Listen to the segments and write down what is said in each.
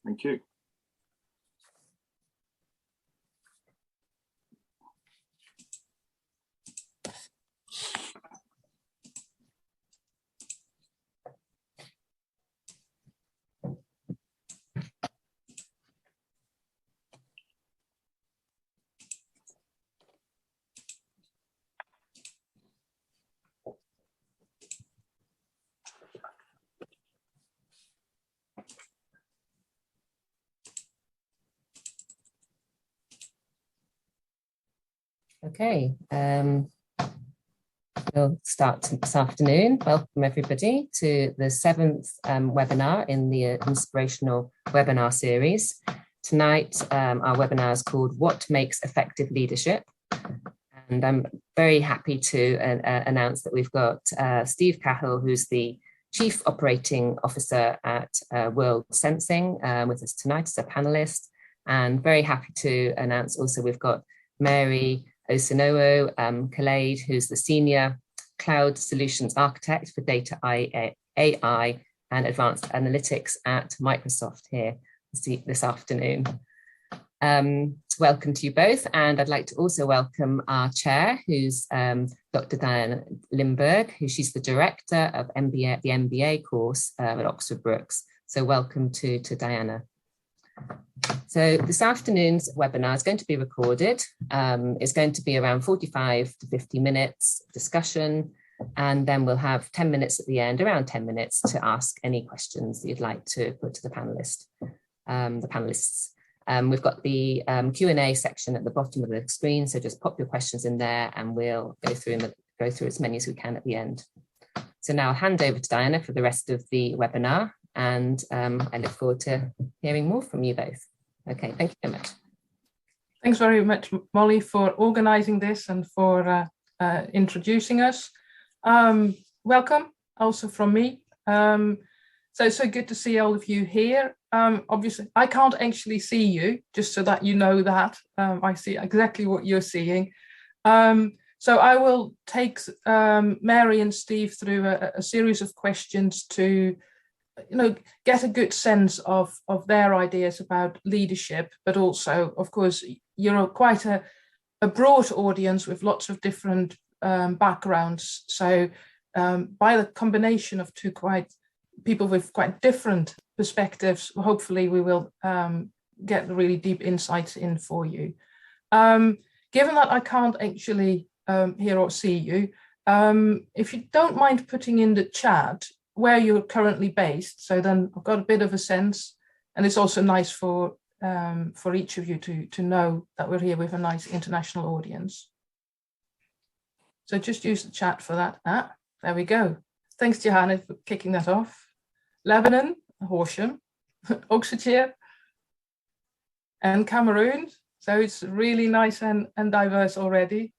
Thank you. Okay, we'll start this afternoon. Welcome everybody to the 7th webinar in the Inspirational Webinar Series. Tonight, our webinar is called What Makes Effective Leadership? And I'm very happy to announce that we've got Steve Cahill, who's the Chief Operating Officer at Worldsensing with us tonight as a panelist. And very happy to announce also we've got Mary Osinowo, Kolade, who's the Senior Cloud Solutions Architect for Data AI and Advanced Analytics at Microsoft here this afternoon. Welcome to you both, and I'd like to also welcome our chair, who's Dr. Diana Limburg, she's the Director of the MBA course at Oxford Brookes. So welcome to Diana. So this afternoon's webinar is going to be recorded. It's going to be around 45 to 50 minutes discussion, and then we'll have 10 minutes at the end, around 10 minutes to ask any questions that you'd like to put to the panelists. We've got the Q&A section at the bottom of the screen, so just pop your questions in there and we'll go through as many as we can at the end. So now I'll hand over to Diana for the rest of the webinar, and I look forward to hearing more from you both. Okay, thank you very much. Thanks very much, Molly, for organising this and for introducing us. Welcome also from me. So it's so good to see all of you here. Obviously, I can't actually see you, just so that you know that. I see exactly what you're seeing. So I will take Mary and Steve through a series of questions to get a good sense of their ideas about leadership, but also, of course, you're quite a broad audience with lots of different backgrounds. So by the combination of people with quite different perspectives, hopefully we will get really deep insights in for you. Given that I can't actually hear or see you, if you don't mind putting in the chat where you're currently based, so then I've got a bit of a sense, and it's also nice for each of you to know that we're here with a nice international audience. So just use the chat for that. There we go. Thanks, Johanna, for kicking that off. Lebanon, Horsham, Oxfordshire, and Cameroon. So it's really nice and diverse already.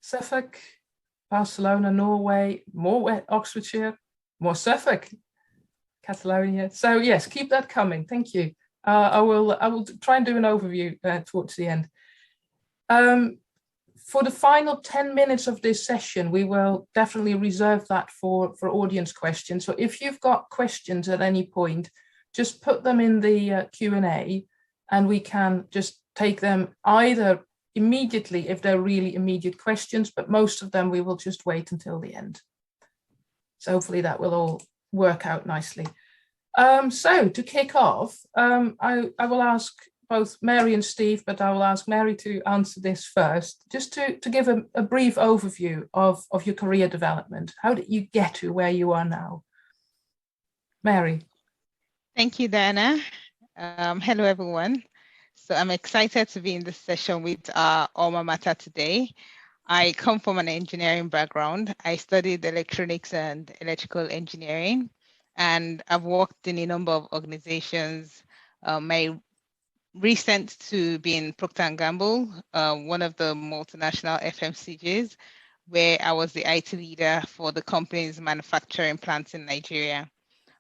Suffolk, Barcelona, Norway, more Oxfordshire, more Suffolk, Catalonia. So yes, keep that coming. Thank you. I will try and do an overview towards the end. For the final 10 minutes of this session, we will definitely reserve that for audience questions. So if you've got questions at any point, just put them in the Q&A, and we can just take them either immediately if they're really immediate questions, but most of them we will just wait until the end. So hopefully that will all work out nicely. So to kick off, I will ask both Mary and Steve, but I will ask Mary to answer this first, just to give a brief overview of your career development. How did you get to where you are now? Mary. Thank you, Diana. Hello, everyone. So I'm excited to be in this session with our alma mater today. I come from an engineering background. I studied electronics and electrical engineering, and I've worked in a number of organizations. My recent to being Procter & Gamble, one of the multinational FMCGs, where I was the IT leader for the company's manufacturing plants in Nigeria.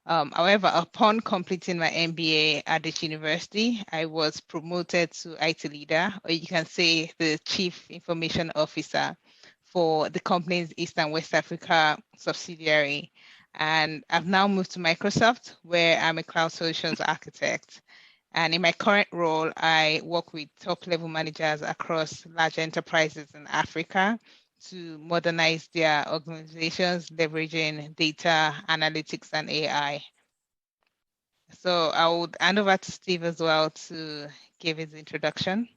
However, upon completing my MBA at this university, I was promoted to IT leader, or you can say the Chief Information Officer for the company's East and West Africa subsidiary. And I've now moved to Microsoft, where I'm a cloud solutions architect. And in my current role, I work with top-level managers across large enterprises in Africa to modernize their organizations, leveraging data, analytics, and AI. So I would hand over to Steve as well to give his introduction.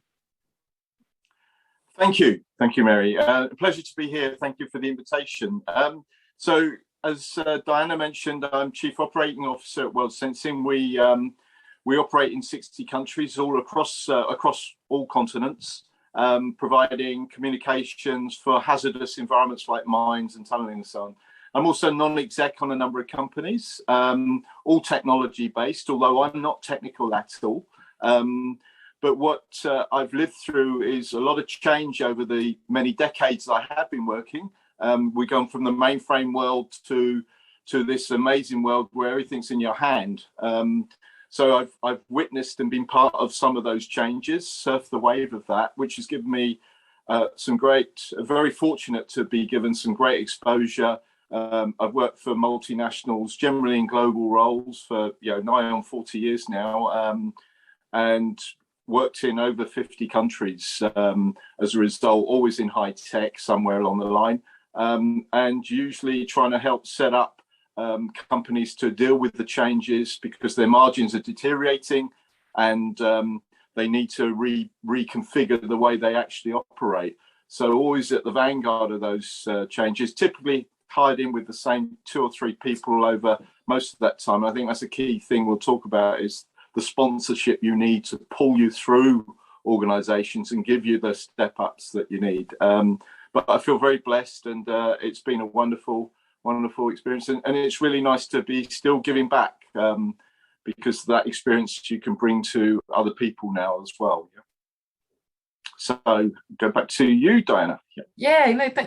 Thank you, Mary. A pleasure to be here. Thank you for the invitation. So, as Diana mentioned, I'm Chief Operating Officer at Worldsensing. We operate in 60 countries, all across all continents, providing communications for hazardous environments like mines and tunneling and so on. I'm also non-exec on a number of companies, all technology-based, although I'm not technical at all. But what I've lived through is a lot of change over the many decades I have been working. We've gone from the mainframe world to this amazing world where everything's in your hand. So I've witnessed and been part of some of those changes, surfed the wave of that, which has given me very fortunate to be given some great exposure. I've worked for multinationals, generally in global roles for nigh on 40 years now, and worked in over 50 countries as a result, always in high tech somewhere along the line, and usually trying to help set up companies to deal with the changes because their margins are deteriorating and they need to reconfigure the way they actually operate. So always at the vanguard of those changes, typically tied in with the same 2 or 3 people over most of that time. I think that's a key thing we'll talk about is the sponsorship you need to pull you through organizations and give you the step ups that you need. But I feel very blessed and it's been a wonderful experience. And it's really nice to be still giving back because that experience you can bring to other people now as well. Yeah. So go back to you, Diana.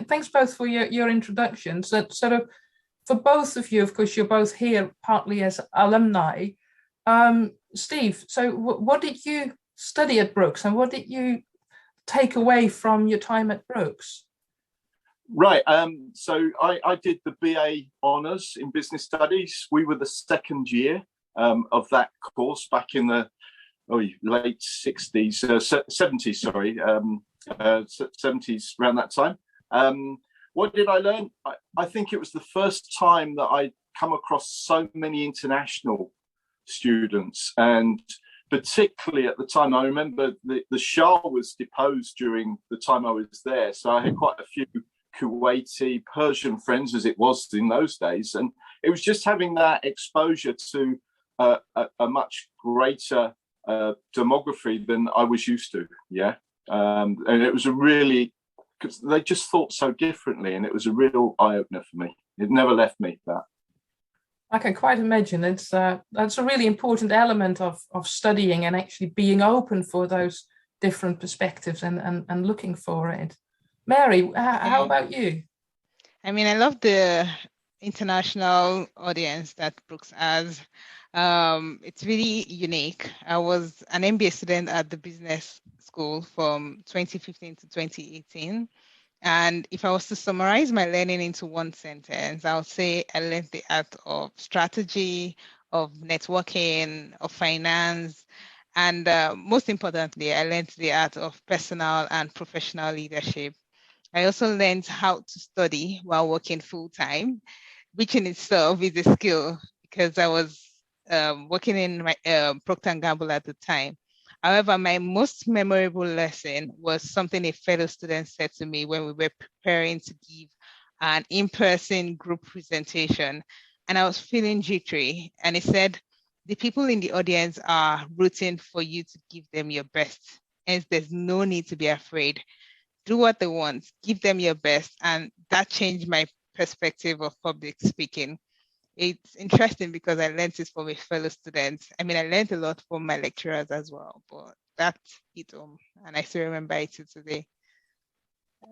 Thanks both for your introductions. That sort of, for both of you, of course, you're both here partly as alumni. Steve, so what did you study at Brookes and what did you take away from your time at Brookes? Right. So I did the BA Honours in Business Studies. We were the second year of that course back in the late 60s, 70s, sorry, 70s, around that time. What did I learn? I think it was the first time that I'd come across so many international students, and particularly at the time, I remember the Shah was deposed during the time I was there, so I had quite a few Kuwaiti, Persian friends, as it was in those days, and it was just having that exposure to a much greater demography than I was used to. And it was because they just thought so differently, and it was a real eye-opener for me. It never left me, that. I can quite imagine. That's a really important element of studying and actually being open for those different perspectives and looking for it. Mary, how about you? I mean, I love the international audience that Brookes has. It's really unique. I was an MBA student at the business school from 2015 to 2018. And if I was to summarize my learning into one sentence, I would say I learned the art of strategy, of networking, of finance, and most importantly, I learned the art of personal and professional leadership. I also learned how to study while working full-time, which in itself is a skill because I was working in my Procter & Gamble at the time. However, my most memorable lesson was something a fellow student said to me when we were preparing to give an in-person group presentation, and I was feeling jittery. And he said, the people in the audience are rooting for you to give them your best, hence there's no need to be afraid. Do what they want, give them your best. And that changed my perspective of public speaking. It's interesting because I learned it from a fellow student. I mean, I learned a lot from my lecturers as well, but that's it. And I still remember it to today.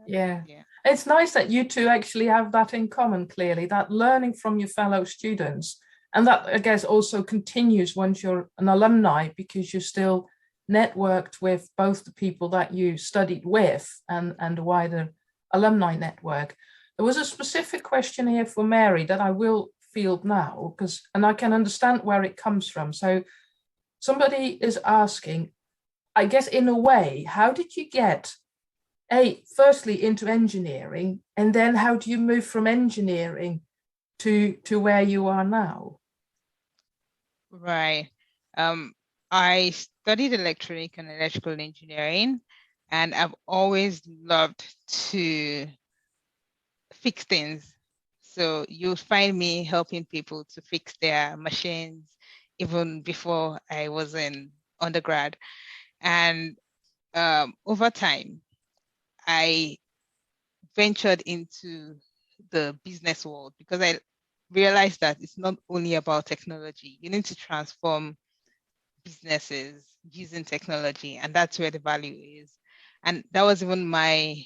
Yeah. It's nice that you two actually have that in common, clearly, that learning from your fellow students. And that, I guess, also continues once you're an alumni because you're still networked with both the people that you studied with and a wider alumni network. There was a specific question here for Mary that I will field now, and I can understand where it comes from. So somebody is asking, I guess in a way, how did you get, firstly into engineering, and then how do you move from engineering to where you are now? Right. I studied electronic and electrical engineering, and I've always loved to fix things. So you'll find me helping people to fix their machines even before I was in undergrad. And over time, I ventured into the business world because I realized that it's not only about technology. You need to transform businesses using technology, and that's where the value is. And that was even my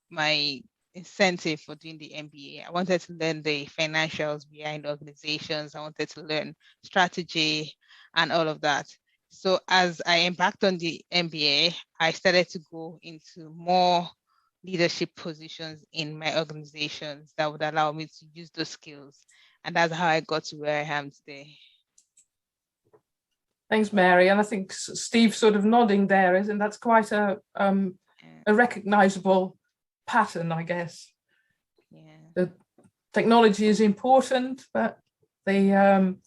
my incentive for doing the MBA. I wanted to learn the financials behind organizations. I wanted to learn strategy and all of that. So as I embarked on the MBA, I started to go into more leadership positions in my organizations that would allow me to use those skills. And that's how I got to where I am today. Thanks, Mary. And I think Steve sort of nodding there, isn't that's quite a recognizable pattern, I guess. Yeah. The technology is important, but the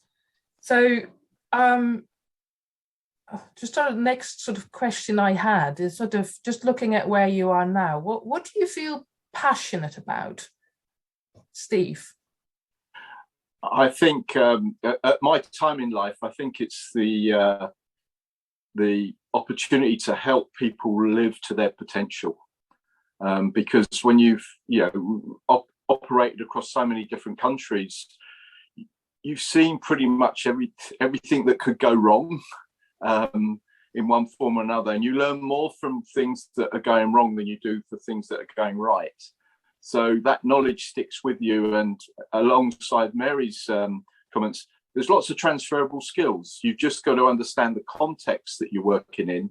just sort of next sort of question I had is sort of just looking at where you are now. What do you feel passionate about, Steve? I think at my time in life, I think it's the opportunity to help people live to their potential. Because when you've operated across so many different countries, you've seen pretty much everything that could go wrong in one form or another, and you learn more from things that are going wrong than you do for things that are going right. So that knowledge sticks with you, and alongside Mary's comments, there's lots of transferable skills. You've just got to understand the context that you're working in,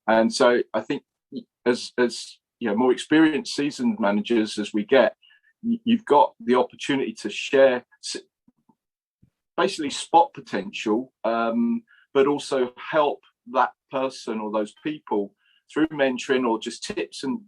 and so I think as more experienced, seasoned managers as we get, you've got the opportunity to share, basically spot potential, but also help that person or those people through mentoring or just tips and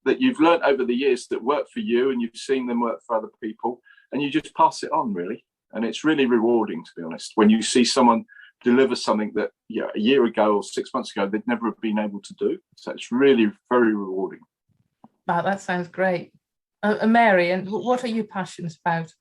that you've learned over the years that work for you, and you've seen them work for other people, and you just pass it on, really. And it's really rewarding, to be honest, when you see someone deliver something that a year ago or 6 months ago they'd never have been able to do. So it's really very rewarding. Wow, that sounds great. Mary, and what are you passionate about?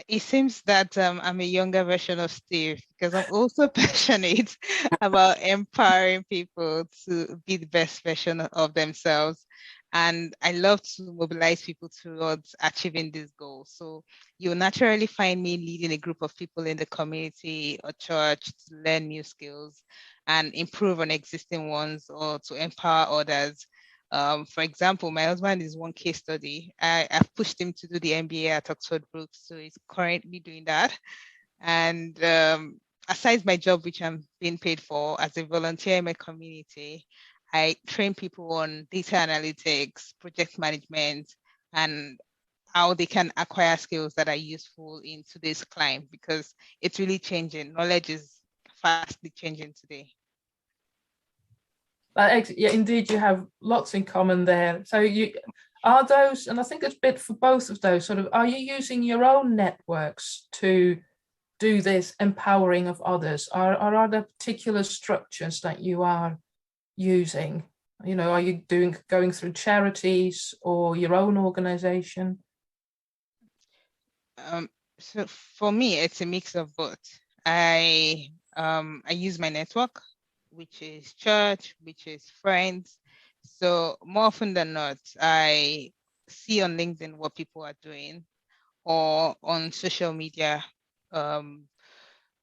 It seems that I'm a younger version of Steve, because I'm also passionate about empowering people to be the best version of themselves. And I love to mobilize people towards achieving this goal. So you'll naturally find me leading a group of people in the community or church to learn new skills and improve on existing ones, or to empower others. For example, my husband is one case study. I've pushed him to do the MBA at Oxford Brookes, so he's currently doing that. And aside my job, which I'm being paid for as a volunteer in my community, I train people on data analytics, project management, and how they can acquire skills that are useful in today's climate, because it's really changing. Knowledge is fastly changing today. Yeah, indeed, you have lots in common there. So you are those, and I think it's a bit for both of those, sort of, are you using your own networks to do this empowering of others? Are there particular structures that you are using? Are you going through charities or your own organization? So for me, it's a mix of both. I use my network, which is church, which is friends. So more often than not, I see on LinkedIn what people are doing, or on social media,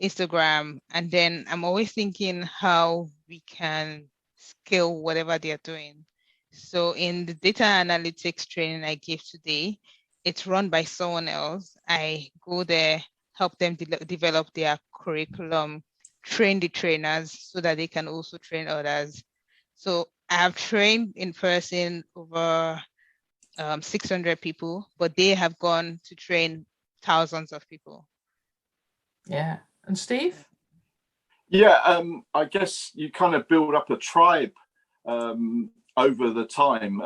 Instagram, and then I'm always thinking how we can scale whatever they're doing. So in the data analytics training I gave today, it's run by someone else. I go there, help them develop their curriculum, train the trainers so that they can also train others. So I have trained in person over 600 people, but they have gone to train thousands of people. Yeah. And Steve? Yeah, I guess you kind of build up a tribe over the time.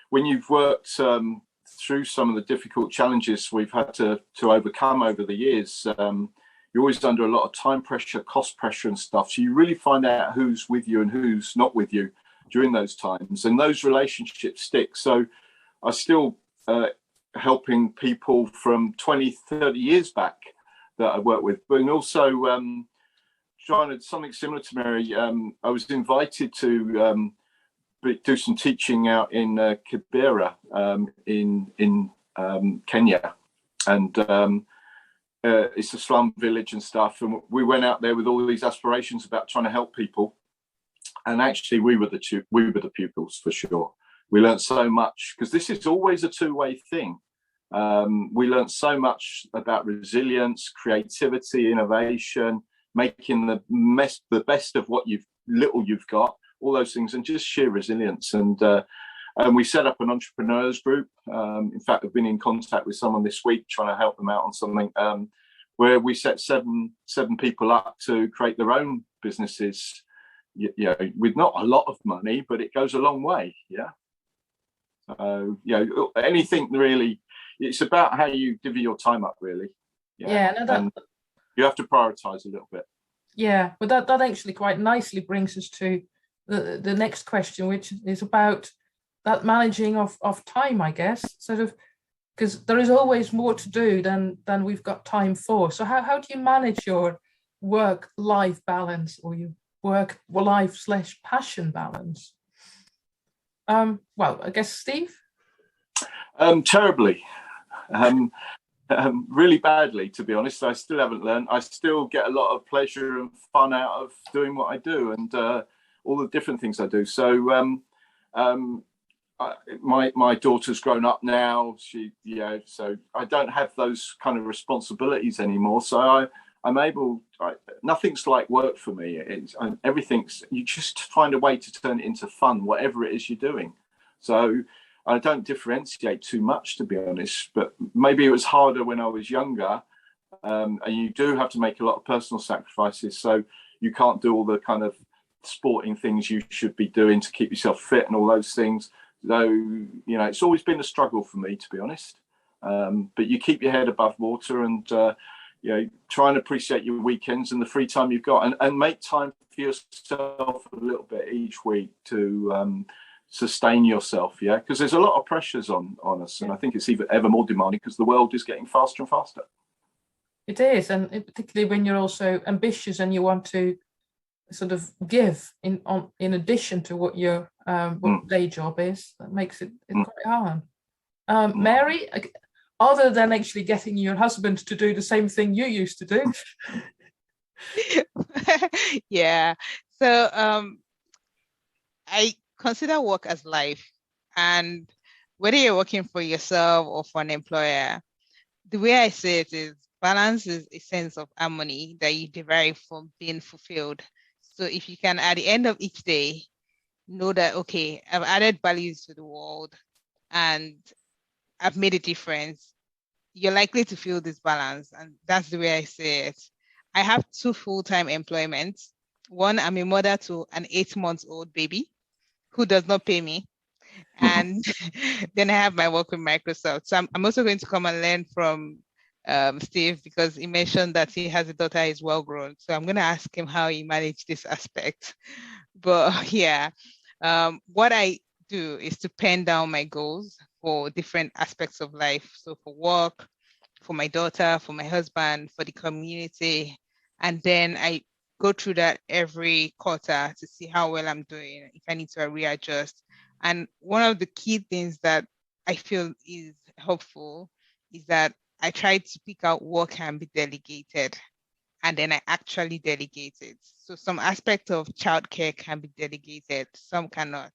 When you've worked through some of the difficult challenges we've had to overcome over the years, you're always under a lot of time pressure, cost pressure and stuff. So you really find out who's with you and who's not with you during those times. And those relationships stick. So I still helping people from 20, 30 years back that I work with, but also trying to something similar to Mary. I was invited to do some teaching out in Kibera in Kenya, and it's a slum village and stuff. And we went out there with all these aspirations about trying to help people. And actually, we were the pupils for sure. We learned so much because this is always a two-way thing. We learned so much about resilience, creativity, innovation, making the best of what you've got, all those things, and just sheer resilience. And we set up an entrepreneurs group. In fact, I've been in contact with someone this week trying to help them out on something where we set seven people up to create their own businesses. With not a lot of money, but it goes a long way. Yeah. Anything really. It's about how you divvy your time up, really. And you have to prioritize a little bit. Yeah, but that actually quite nicely brings us to the next question, which is about that managing of time, I guess, sort of, because there is always more to do than we've got time for. So how do you manage your work-life balance, or your work-life/passion balance? Well, I guess Steve? Terribly. Really badly, to be honest. I still haven't learned. I still get a lot of pleasure and fun out of doing what I do, and all the different things I do. So my daughter's grown up now. So I don't have those kind of responsibilities anymore. So I'm able. Nothing's like work for me. Everything's. You just find a way to turn it into fun, whatever it is you're doing. So I don't differentiate too much, to be honest, but maybe it was harder when I was younger, and you do have to make a lot of personal sacrifices. So you can't do all the kind of sporting things you should be doing to keep yourself fit and all those things. So, it's always been a struggle for me, to be honest. But you keep your head above water and, try and appreciate your weekends and the free time you've got, and make time for yourself a little bit each week to sustain yourself, because there's a lot of pressures on us, and I think it's even ever more demanding because the world is getting faster and faster. It is, and particularly when you're also ambitious and you want to sort of give in addition to what your day job is, that makes it quite hard. Mary, other than actually getting your husband to do the same thing you used to do. Yeah, so I consider work as life, and whether you're working for yourself or for an employer, the way I say it is balance is a sense of harmony that you derive from being fulfilled. So if you can, at the end of each day, know that, okay, I've added values to the world and I've made a difference, you're likely to feel this balance. And that's the way I say it. I have 2 full-time employments. One, I'm a mother to an 8-month-old baby who does not pay me. And then I have my work with Microsoft. So I'm also going to come and learn from Steve, because he mentioned that he has a daughter who is well grown. So I'm going to ask him how he managed this aspect. But yeah, what I do is to pen down my goals for different aspects of life. So for work, for my daughter, for my husband, for the community. And then I go through that every quarter to see how well I'm doing, if I need to readjust. And one of the key things that I feel is helpful is that I try to pick out what can be delegated, and then I actually delegate it. So some aspect of childcare can be delegated, some cannot.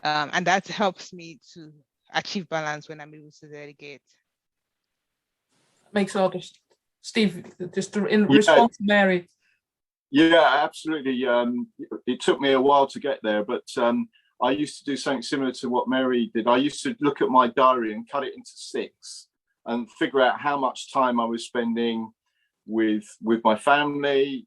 And that helps me to achieve balance when I'm able to delegate. Makes a lot of Steve, just in response to Mary. Yeah, absolutely. It took me a while to get there, but I used to do something similar to what Mary did. I used to look at my diary and cut it into 6 and figure out how much time I was spending with my family,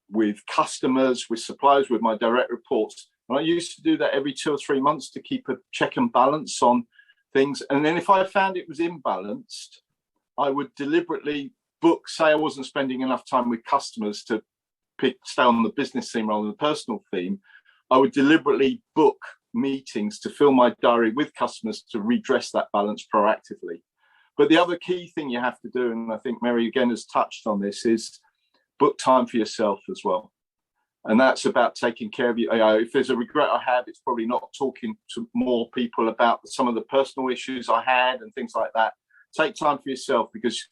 with customers, with suppliers, with my direct reports. And I used to do that every 2 or 3 months to keep a check and balance on things. And then if I found it was imbalanced, I would deliberately book, say I wasn't spending enough time with customers to stay on the business theme rather than the personal theme, I would deliberately book meetings to fill my diary with customers to redress that balance proactively. But the other key thing you have to do, and I think Mary again has touched on this, is book time for yourself as well. And that's about taking care of you. If there's a regret I have, it's probably not talking to more people about some of the personal issues I had and things like that. Take time for yourself, because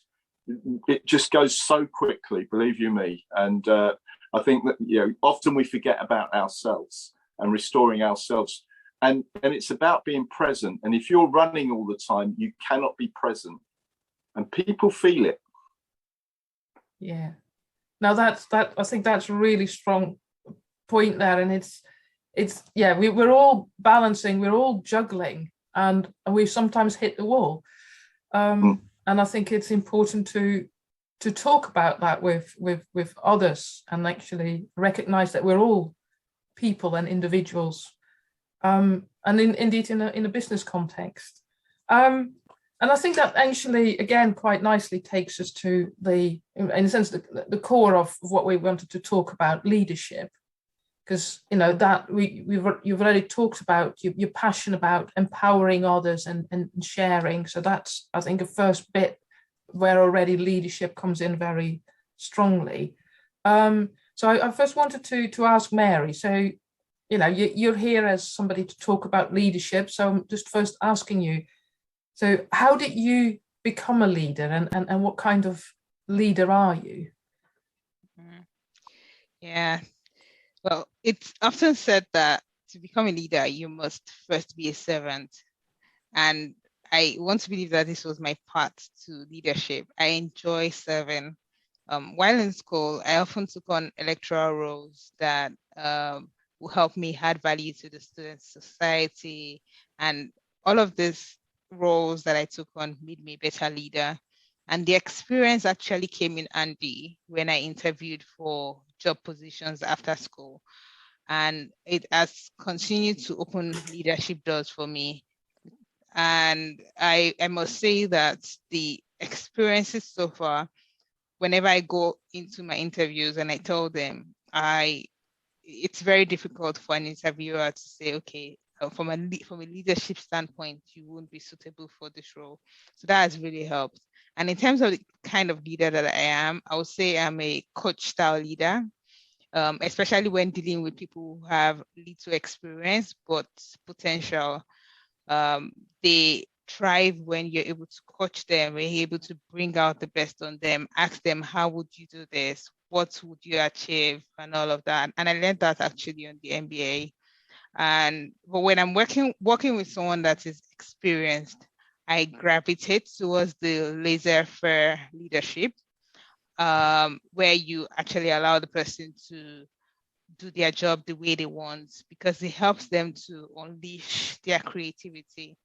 it just goes so quickly, believe you me. And I think that, you know, often we forget about ourselves and restoring ourselves. And it's about being present. And if you're running all the time, you cannot be present. And people feel it. Yeah. Now I think that's a really strong point there. And it's we're all balancing, we're all juggling, and we sometimes hit the wall. And I think it's important to talk about that with others, and actually recognize that we're all people and individuals, and indeed in a business context. And I think that actually, again, quite nicely takes us to in a sense, the core of what we wanted to talk about, leadership. Because, you know, that you've already talked about your passion about empowering others and sharing. So that's, I think, a first bit where already leadership comes in very strongly. So I first wanted to ask Mary. So, you know, you're here as somebody to talk about leadership. So I'm just first asking you, so how did you become a leader, and what kind of leader are you? Yeah, well, it's often said that to become a leader, you must first be a servant. And I want to believe that this was my path to leadership. I enjoy serving. While in school, I often took on electoral roles that will help me add value to the student society. And all of these roles that I took on made me a better leader. And the experience actually came in handy when I interviewed for job positions after school. And it has continued to open leadership doors for me. And I must say that the experiences so far, whenever I go into my interviews and I tell them, it's very difficult for an interviewer to say, okay, from a leadership standpoint, you won't be suitable for this role. So that has really helped. And in terms of the kind of leader that I am, I would say I'm a coach style leader, especially when dealing with people who have little experience but potential. They thrive when you're able to coach them, when you're able to bring out the best on them, ask them, how would you do this? What would you achieve? And all of that. And I learned that actually on the MBA. But when I'm working with someone that is experienced, I gravitate towards the laissez-faire leadership, where you actually allow the person to do their job the way they want, because it helps them to unleash their creativity.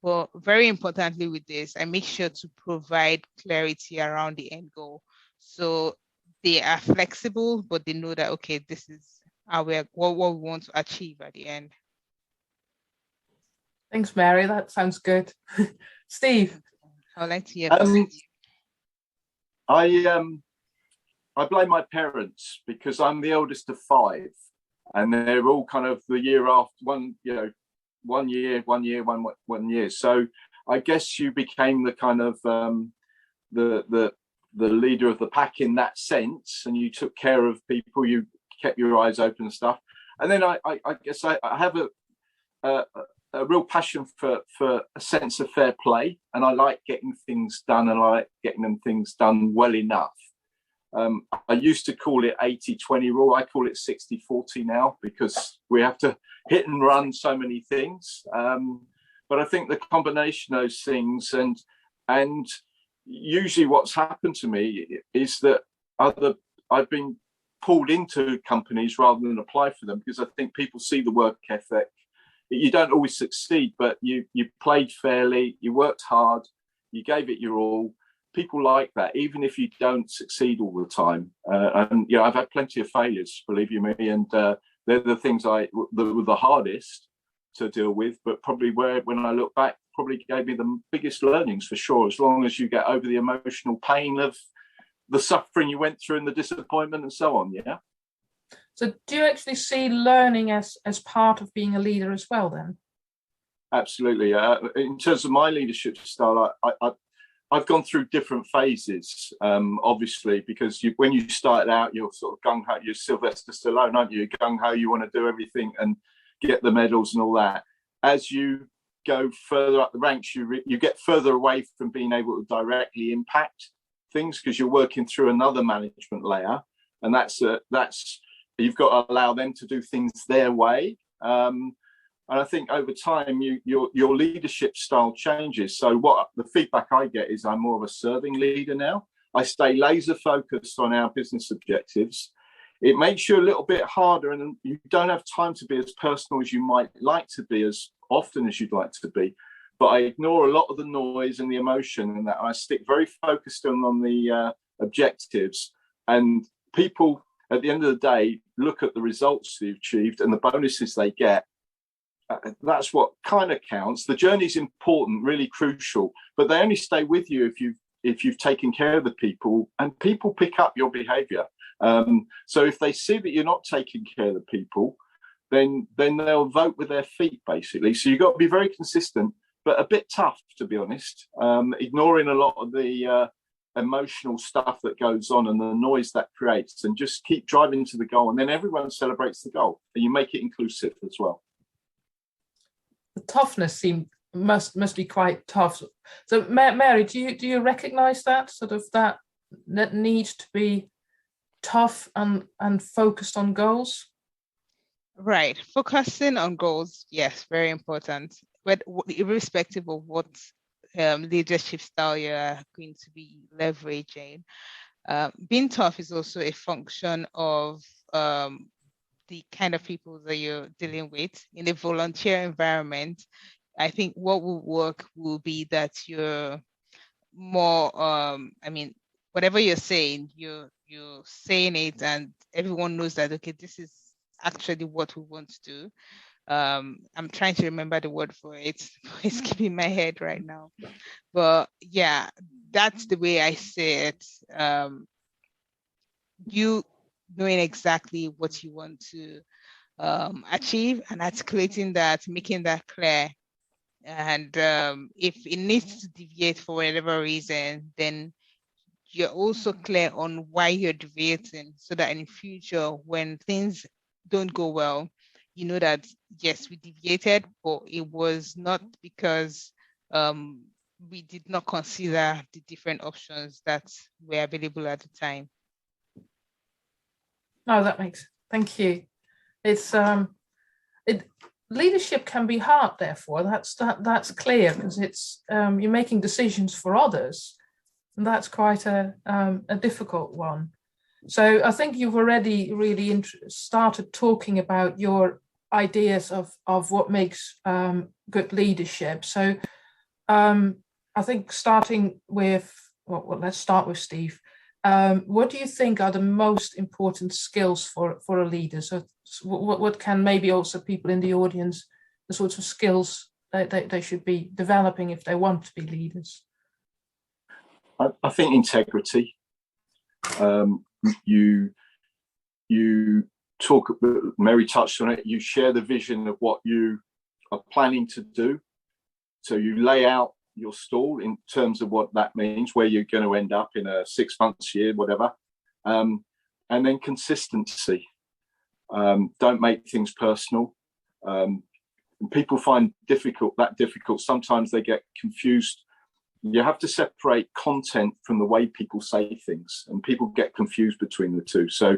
But very importantly with this, I make sure to provide clarity around the end goal. So they are flexible, but they know that, okay, this is what we want to achieve at the end. Thanks, Mary. That sounds good. Steve? I'd like to hear from you. I blame my parents, because I'm the oldest of 5, and they're all kind of the year after one year. So I guess you became the kind of the leader of the pack in that sense, and you took care of people, you kept your eyes open and stuff. And then I guess I have a real passion for a sense of fair play, and I like getting things done, and I like getting things done well enough. I used to call it 80-20 rule. I call it 60-40 now, because we have to hit and run so many things. But I think the combination of those things, and usually what's happened to me is that I've been pulled into companies rather than apply for them, because I think people see the work ethic. You don't always succeed, but you played fairly, you worked hard, you gave it your all. people like that, even if you don't succeed all the time. And I've had plenty of failures, believe you me, and they're the things that were the hardest to deal with, but probably when I look back, probably gave me the biggest learnings for sure, as long as you get over the emotional pain of the suffering you went through and the disappointment and so on. Yeah. So do you actually see learning as part of being a leader as well then? Absolutely. In terms of my leadership style, I've gone through different phases, obviously, because when you started out, you're sort of gung-ho, you're Sylvester Stallone, aren't you? You're gung-ho, you want to do everything and get the medals and all that. As you go further up the ranks, you get further away from being able to directly impact things because you're working through another management layer, and that's you've got to allow them to do things their way. And I think over time, your leadership style changes. So what the feedback I get is I'm more of a serving leader now. I stay laser focused on our business objectives. It makes you a little bit harder, and you don't have time to be as personal as you might like to be, as often as you'd like to be. But I ignore a lot of the noise and the emotion, and that I stick very focused on the objectives. And people, at the end of the day, look at the results they've achieved and the bonuses they get. That's what kind of counts. The journey's important, really crucial, but they only stay with you if you've taken care of the people, and people pick up your behavior. So if they see that you're not taking care of the people, then they'll vote with their feet, basically. So you've got to be very consistent, but a bit tough, to be honest, ignoring a lot of the emotional stuff that goes on and the noise that creates, and just keep driving to the goal. And then everyone celebrates the goal, and you make it inclusive as well. The toughness must be quite tough. So Mary, do you recognize that sort of that need to be tough and focused on goals? Right, focusing on goals, yes, very important. But irrespective of what leadership style you're going to be leveraging, being tough is also a function of the kind of people that you're dealing with. In a volunteer environment, I think what will work will be that you're more, whatever you're saying, you're saying it and everyone knows that, okay, this is actually what we want to do. I'm trying to remember the word for it. It's keeping my head right now. But yeah, that's the way I say it. You knowing exactly what you want to achieve and articulating that, making that clear. And if it needs to deviate for whatever reason, then you're also clear on why you're deviating, so that in future, when things don't go well, you know that, yes, we deviated, but it was not because we did not consider the different options that were available at the time. No, that makes, thank you. It's leadership can be hard, therefore. That's clear, because it's you're making decisions for others, and that's quite a difficult one. So I think you've already really started talking about your ideas of what makes good leadership. So I think starting with, well, let's start with Steve. What do you think are the most important skills for a leader? So what can maybe also people in the audience, the sorts of skills that they should be developing if they want to be leaders? I think integrity. You talk, Mary touched on it, you share the vision of what you are planning to do. So you lay out your stall in terms of what that means, where you're going to end up in a 6 months, year, whatever. And then consistency. Don't make things personal. People find that difficult. Sometimes they get confused. You have to separate content from the way people say things, and people get confused between the two. So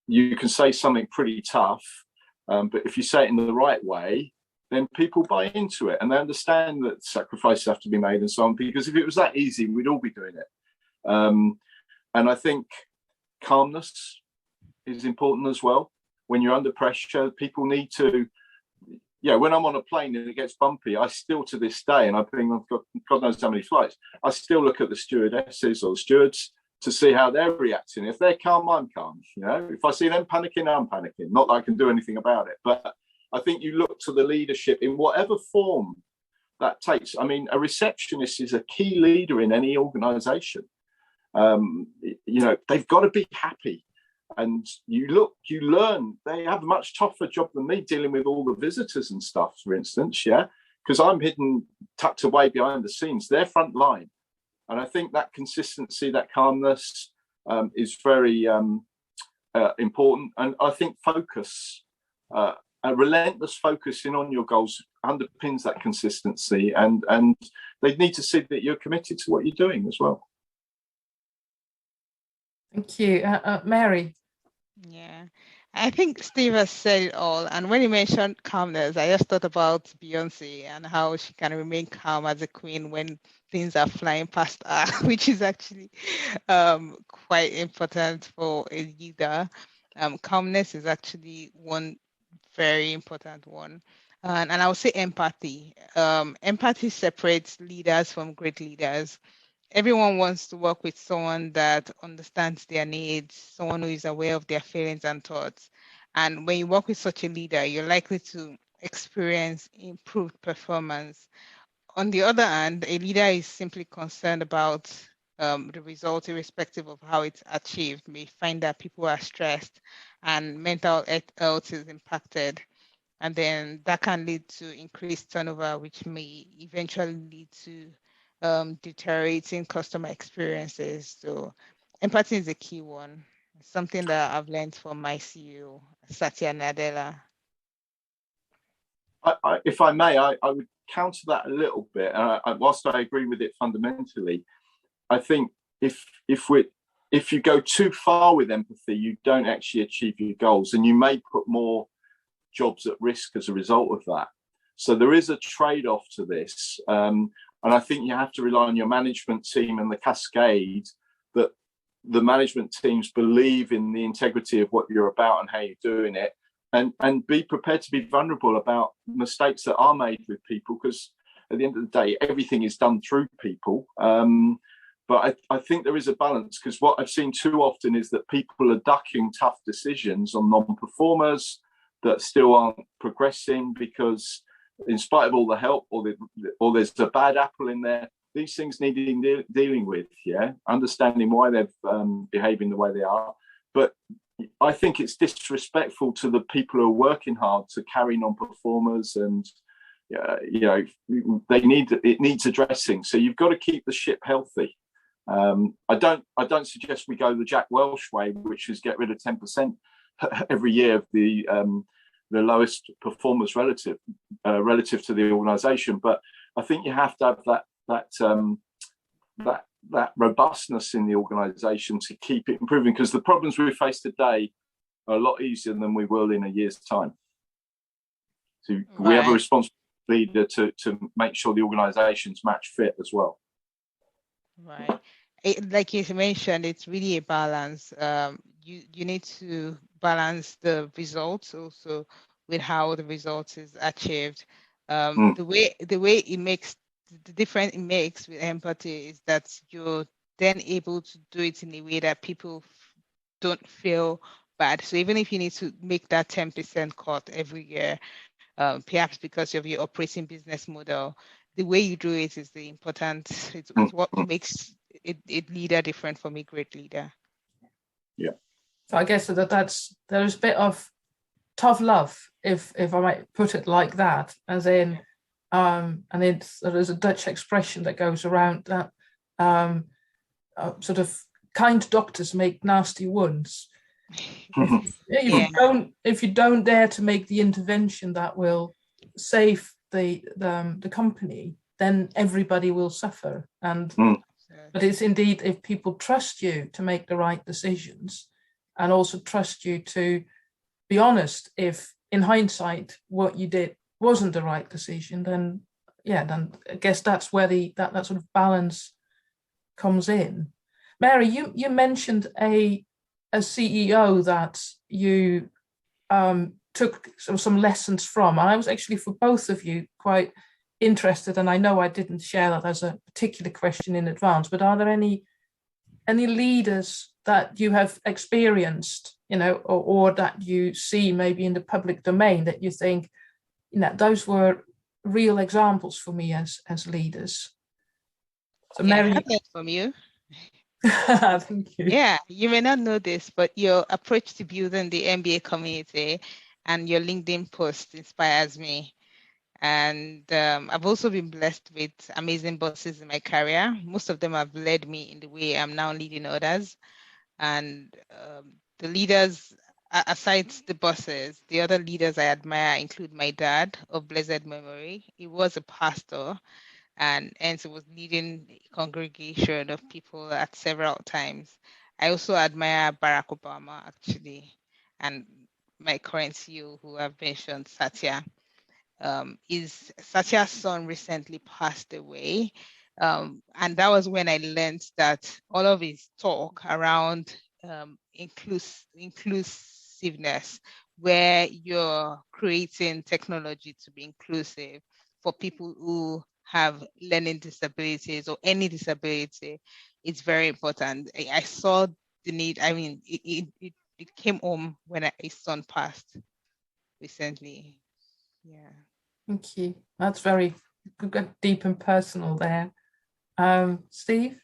you can say something pretty tough, but if you say it in the right way, then people buy into it and they understand that sacrifices have to be made and so on, because if it was that easy, we'd all be doing it. And I think calmness is important as well. When you're under pressure, people need to, yeah, when I'm on a plane and it gets bumpy, I still to this day, and I've got God knows how many flights, I still look at the stewardesses or the stewards to see how they're reacting. If they're calm, I'm calm. You know, if I see them panicking, I'm panicking. Not that I can do anything about it, but I think you look to the leadership in whatever form that takes. I mean, a receptionist is a key leader in any organisation. You know, they've got to be happy. And you learn, they have a much tougher job than me dealing with all the visitors and stuff, for instance, yeah? Because I'm hidden, tucked away behind the scenes. They're front line. And I think that consistency, that calmness is very important. And I think focus, a relentless focusing on your goals underpins that consistency. And they need to see that you're committed to what you're doing as well. Thank you. Mary. Yeah, I think Steve has said it all. And when he mentioned calmness, I just thought about Beyonce and how she can remain calm as a queen when things are flying past her, which is actually quite important for a leader. Calmness is actually one very important one. And I would say empathy. Empathy separates leaders from great leaders. Everyone wants to work with someone that understands their needs, someone who is aware of their feelings and thoughts. And when you work with such a leader, you're likely to experience improved performance. On the other hand, a leader is simply concerned about the result, irrespective of how it's achieved, may find that people are stressed and mental health is impacted. And then that can lead to increased turnover, which may eventually lead to deteriorating customer experiences. So empathy is a key one. It's something that I've learned from my CEO, Satya Nadella. If I may, I would counter that a little bit. Whilst I agree with it fundamentally, I think if you go too far with empathy, you don't actually achieve your goals, and you may put more jobs at risk as a result of that. So there is a trade-off to this. And I think you have to rely on your management team and the cascade that the management teams believe in the integrity of what you're about and how you're doing it, and be prepared to be vulnerable about mistakes that are made with people, because at the end of the day, everything is done through people. But I think there is a balance, because what I've seen too often is that people are ducking tough decisions on non-performers that still aren't progressing because, in spite of all the help, or there's a bad apple in there, these things need dealing with, yeah, understanding why they're behaving the way they are. But I think it's disrespectful to the people who are working hard to carry non-performers, and you know, it needs addressing. So you've got to keep the ship healthy. I don't suggest we go the Jack Welch way, which is get rid of 10% every year of the lowest performers relative to the organisation. But I think you have to have that robustness in the organisation to keep it improving, because the problems we face today are a lot easier than we will in a year's time. So we have a responsible leader to make sure the organisation's match fit as well. Right. Like you mentioned, it's really a balance. You need to balance the results also with how the result is achieved. The way it makes the difference it makes with empathy is that you're then able to do it in a way that people don't feel bad. So even if you need to make that 10% cut every year, perhaps because of your operating business model, the way you do it is the important. It's what makes a leader different from a great leader. Yeah. So I guess there's a bit of tough love, if I might put it like that, as in, and there's a Dutch expression that goes around that sort of kind doctors make nasty wounds. If you don't dare to make the intervention that will save the company, then everybody will suffer. And but it's indeed, if people trust you to make the right decisions, and also trust you to be honest, if in hindsight what you did wasn't the right decision, then I guess that's where that sort of balance comes in. Mary, you mentioned a CEO that you took some lessons from. And I was actually, for both of you, quite interested, and I know I didn't share that as a particular question in advance, but are there any leaders that you have experienced, or that you see maybe in the public domain that you think, those were real examples for me as leaders? So yeah, Mary, I have that from you. thank you. Yeah, you may not know this, but your approach to building the MBA community and your LinkedIn post inspires me. And I've also been blessed with amazing bosses in my career. Most of them have led me in the way I'm now leading others. And the leaders, aside the bosses, the other leaders I admire include my dad of blessed memory. He was a pastor, and he was leading a congregation of people at several times. I also admire Barack Obama, actually, and my current CEO, who I've mentioned, Satya. Satya's son recently passed away. And that was when I learned that all of his talk around inclusiveness, where you're creating technology to be inclusive for people who have learning disabilities or any disability, it's very important. I saw the need. I mean, it came home when his son passed recently. Yeah. Thank you. That's very good, deep and personal there. Steve?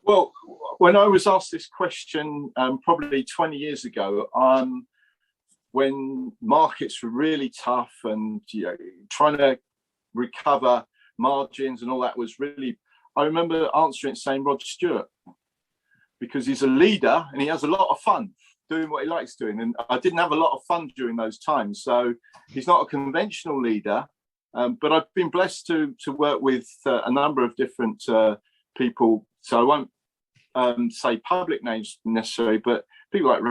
Well, when I was asked this question probably 20 years ago, when markets were really tough and trying to recover margins and all that was really, I remember answering it saying Rod Stewart, because he's a leader and he has a lot of fun doing what he likes doing. And I didn't have a lot of fun during those times. So he's not a conventional leader, but I've been blessed to work with a number of different people. So I won't say public names necessarily, but people like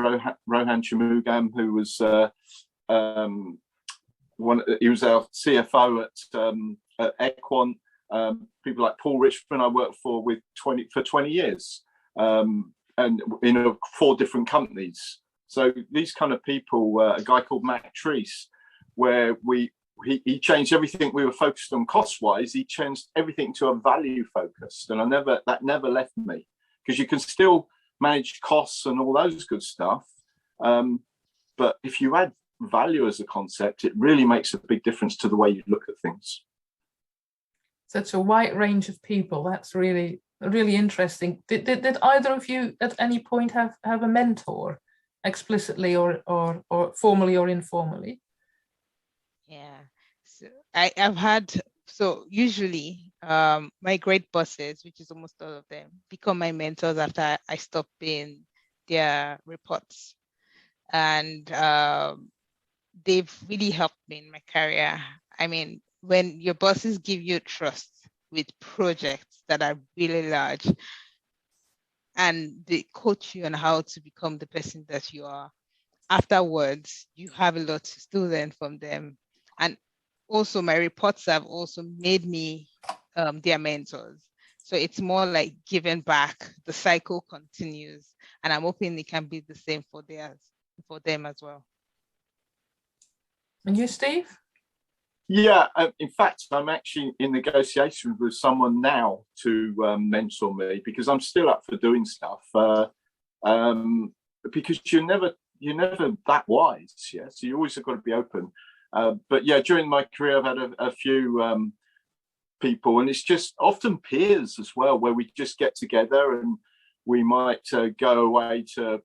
Rohan Chamugam, who was he was our CFO at Equant. People like Paul Richmond I worked for 20 years. And in 4 different companies. So these kind of people, a guy called Matt Treese, where he changed everything we were focused on cost-wise. He changed everything to a value focused, and that never left me, because you can still manage costs and all those good stuff, but if you add value as a concept, it really makes a big difference to the way you look at things. Such a wide range of people. That's really interesting. Did either of you at any point have a mentor, explicitly or formally or informally? Yeah, so I've had, so usually my great bosses, which is almost all of them, become my mentors after I stop being their reports. And they've really helped me in my career. I mean, when your bosses give you trust with projects that are really large and they coach you on how to become the person that you are, afterwards, you have a lot to still learn from them. And also my reports have also made me their mentors. So it's more like giving back. The cycle continues, and I'm hoping it can be the same for them as well. And you, Steve? Yeah, in fact, I'm actually in negotiations with someone now to mentor me, because I'm still up for doing stuff. Because you're never that wise, yeah. So you always have got to be open. But yeah, during my career, I've had a few people, and it's just often peers as well, where we just get together and we might go away to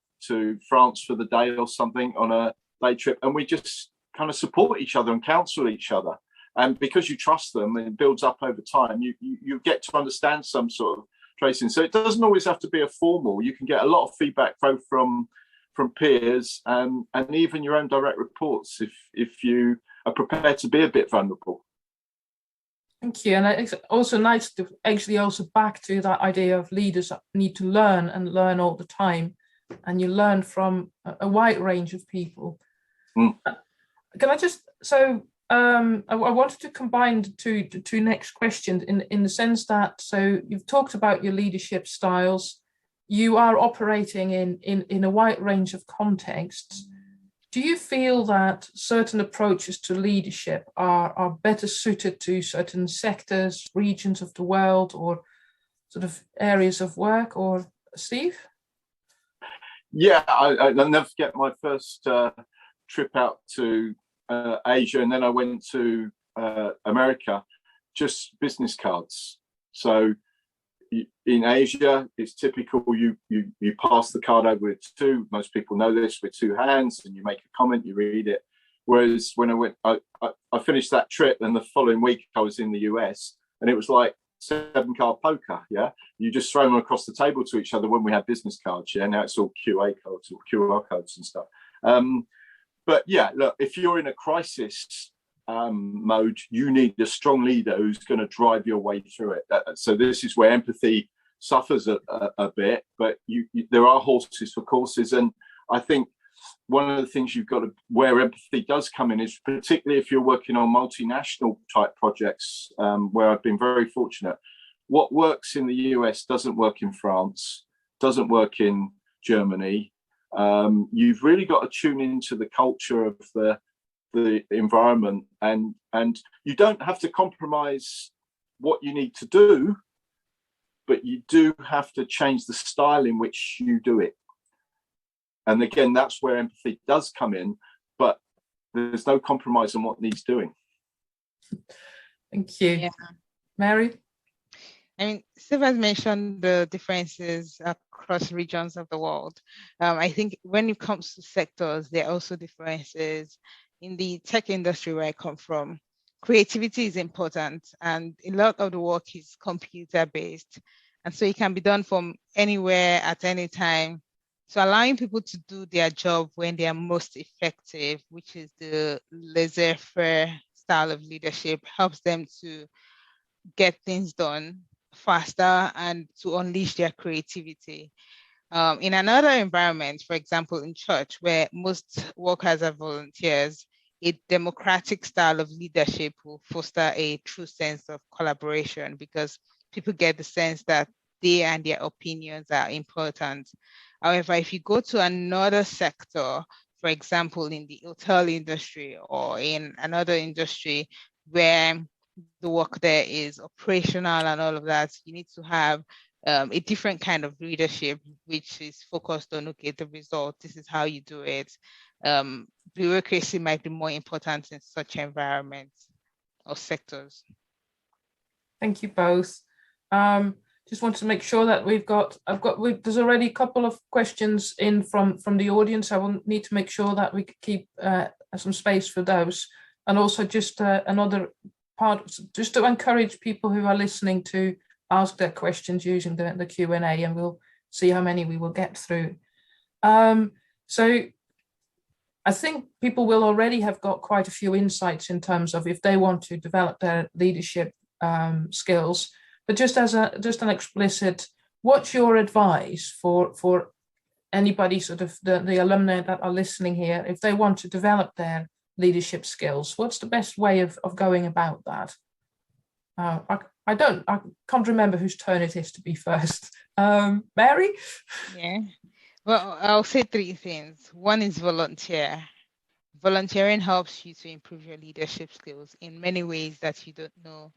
France for the day or something on a day trip, and we just kind of support each other and counsel each other. And because you trust them and it builds up over time, you get to understand some sort of tracing. So it doesn't always have to be a formal. You can get a lot of feedback both from peers and even your own direct reports if you are prepared to be a bit vulnerable. Thank you. And it's also nice to actually also back to that idea of leaders need to learn and learn all the time. And you learn from a wide range of people. Mm. Can I just, I wanted to combine the two next questions in the sense that, so you've talked about your leadership styles. You are operating in a wide range of contexts. do you feel that certain approaches to leadership are better suited to certain sectors, regions of the world, or sort of areas of work? Or Steve? Yeah, I'll never forget my first trip out to Asia, and then I went to America, just business cards. So in Asia, it's typical you pass the card over with two. Most people know this, with two hands, and you make a comment, you read it. Whereas when I finished that trip, and the following week I was in the US, and it was like 7-card poker. Yeah, you just throw them across the table to each other when we had business cards. Yeah, now it's all QA codes or QR codes and stuff. But yeah, look, if you're in a crisis mode, you need a strong leader who's going to drive your way through it. So this is where empathy suffers a bit, but there are horses for courses. And I think one of the things you've got to, where empathy does come in, is particularly if you're working on multinational type projects, where I've been very fortunate. What works in the US doesn't work in France, doesn't work in Germany. You've really got to tune into the culture of the environment, and you don't have to compromise what you need to do, but you do have to change the style in which you do it. And again, that's where empathy does come in, but there's no compromise on what needs doing. Thank you. Yeah. Mary? I mean, Steve has mentioned the differences across regions of the world. I think when it comes to sectors, there are also differences. In the tech industry where I come from, creativity is important, and a lot of the work is computer-based. And so it can be done from anywhere at any time. So allowing people to do their job when they are most effective, which is the laissez-faire style of leadership, helps them to get things done faster and to unleash their creativity. In another environment, for example, in church, where most workers are volunteers, a democratic style of leadership will foster a true sense of collaboration, because people get the sense that they and their opinions are important. However, if you go to another sector, for example, in the hotel industry or in another industry where the work there is operational and all of that, you need to have a different kind of leadership, which is focused on, okay, the result, this is how you do it. Bureaucracy might be more important in such environments or sectors. Thank you both. Just want to make sure that there's already a couple of questions in from the audience. I will need to make sure that we could keep some space for those. And also just another part, just to encourage people who are listening to ask their questions using the Q&A, and we'll see how many we will get through. So I think people will already have got quite a few insights in terms of if they want to develop their leadership skills. But just an explicit, what's your advice for anybody, sort of the alumni that are listening here, if they want to develop their leadership skills? What's the best way of going about that? I can't remember whose turn it is to be first. Mary? Yeah. Well, I'll say 3 things. One is volunteer. Volunteering helps you to improve your leadership skills in many ways that you don't know.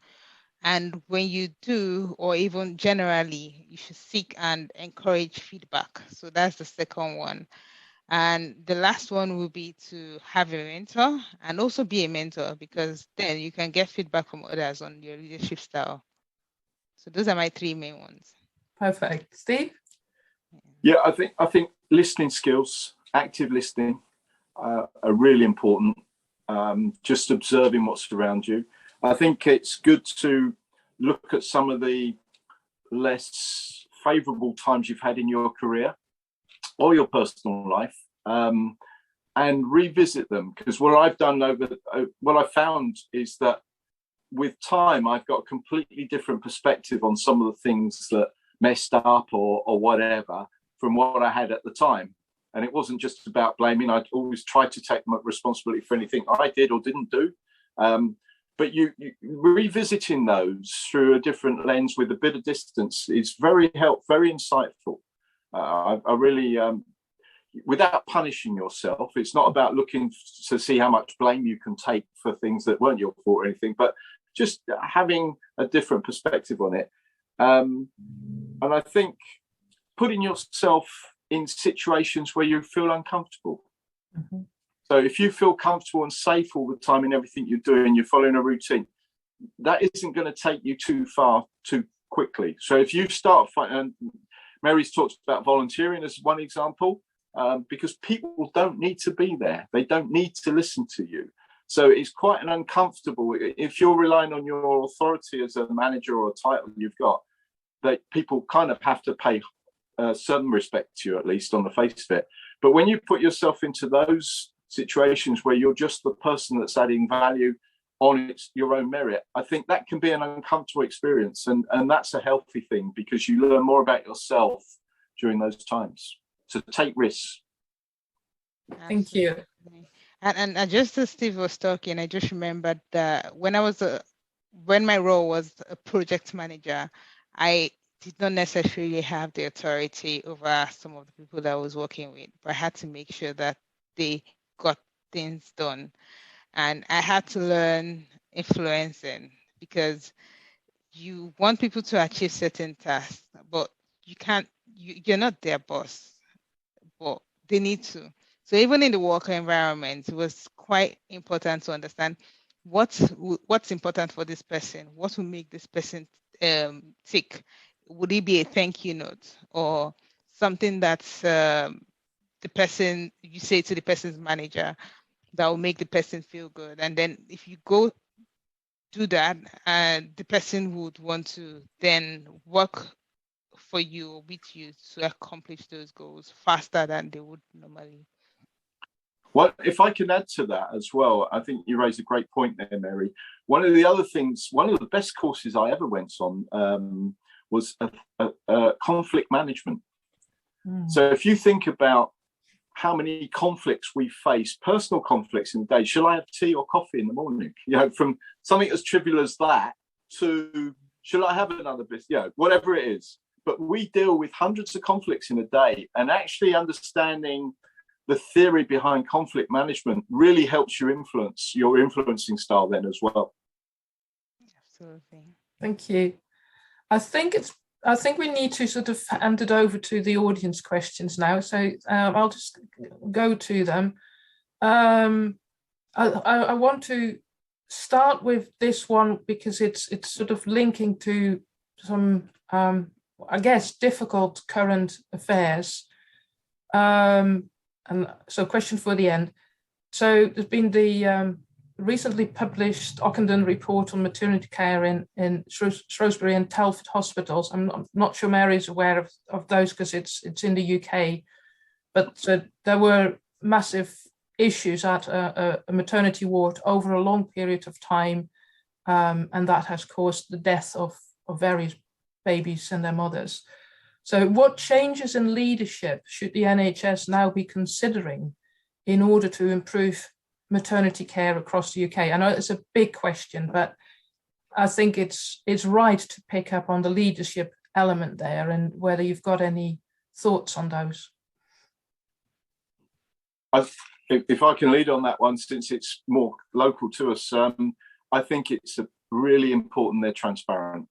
And when you do, or even generally, you should seek and encourage feedback. So that's the second one. And the last one will be to have a mentor and also be a mentor, because then you can get feedback from others on your leadership style. So those are my 3 main ones. Perfect. Steve? Yeah, I think listening skills, active listening, are really important. Just observing what's around you. I think it's good to look at some of the less favorable times you've had in your career or your personal life, and revisit them. Because what I've done what I found is that with time, I've got a completely different perspective on some of the things that messed up or whatever from what I had at the time. And it wasn't just about blaming. I'd always try to take responsibility for anything I did or didn't do. But you revisiting those through a different lens with a bit of distance is very insightful. I really, without punishing yourself. It's not about looking to see how much blame you can take for things that weren't your fault or anything, but just having a different perspective on it. And I think putting yourself in situations where you feel uncomfortable. Mm-hmm. So if you feel comfortable and safe all the time in everything you're doing, you're following a routine, that isn't going to take you too far too quickly. So if you start, and Mary's talked about volunteering as one example, because people don't need to be there. They don't need to listen to you. So it's quite an uncomfortable, if you're relying on your authority as a manager or a title you've got, that people kind of have to pay some respect to you, at least on the face of it. But when you put yourself into those situations where you're just the person that's adding value on your own merit, I think that can be an uncomfortable experience. And that's a healthy thing, because you learn more about yourself during those times. So take risks. Thank you. And just as Steve was talking, I just remembered that when my role was a project manager, I did not necessarily have the authority over some of the people that I was working with, but I had to make sure that they got things done. And I had to learn influencing, because you want people to achieve certain tasks, but you're not their boss, but they need to. So even in the work environment, it was quite important to understand what's important for this person, what will make this person tick. Would it be a thank you note, or something that's the person, you say to the person's manager, that will make the person feel good? And then if you go do that, and the person would want to then work for you or with you to accomplish those goals faster than they would normally. Well, if I can add to that as well, I think you raised a great point there, Mary. One of the best courses I ever went on was conflict management. So if you think about how many conflicts we face, personal conflicts in the day, shall I have tea or coffee in the morning? From something as trivial as that to, shall I have another business? Whatever it is. But we deal with hundreds of conflicts in a day, and actually understanding the theory behind conflict management really helps you influence your influencing style then as well. Absolutely. Thank you. I think we need to sort of hand it over to the audience questions now. So I'll just go to them. I want to start with this one because it's sort of linking to some, I guess, difficult current affairs. And so question for the end. So there's been the recently published Ockenden report on maternity care in Shrewsbury and Telford hospitals. I'm not sure Mary's aware of those because it's in the UK, but there were massive issues at a maternity ward over a long period of time, and that has caused the death of various babies and their mothers. So what changes in leadership should the NHS now be considering in order to improve maternity care across the UK? I know it's a big question, but I think it's right to pick up on the leadership element there, and whether you've got any thoughts on those. If I can lead on that one, since it's more local to us, I think it's really important they're transparent.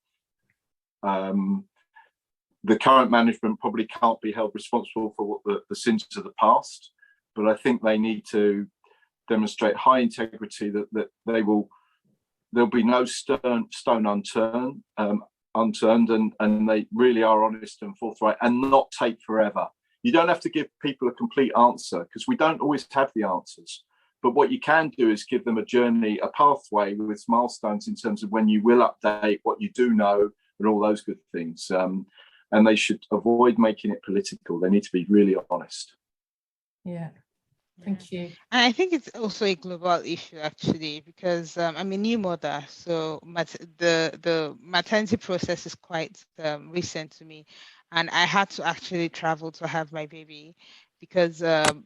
The current management probably can't be held responsible for what the sins of the past, but I think they need to demonstrate high integrity, that there'll be no stone unturned, and they really are honest and forthright, and not take forever. You don't have to give people a complete answer, because we don't always have the answers. But what you can do is give them a journey, a pathway with milestones in terms of when you will update what you do know and all those good things. And they should avoid making it political. They need to be really honest. Yeah. Thank you. And I think it's also a global issue, actually, because I'm a new mother, so the maternity process is quite recent to me, and I had to actually travel to have my baby, because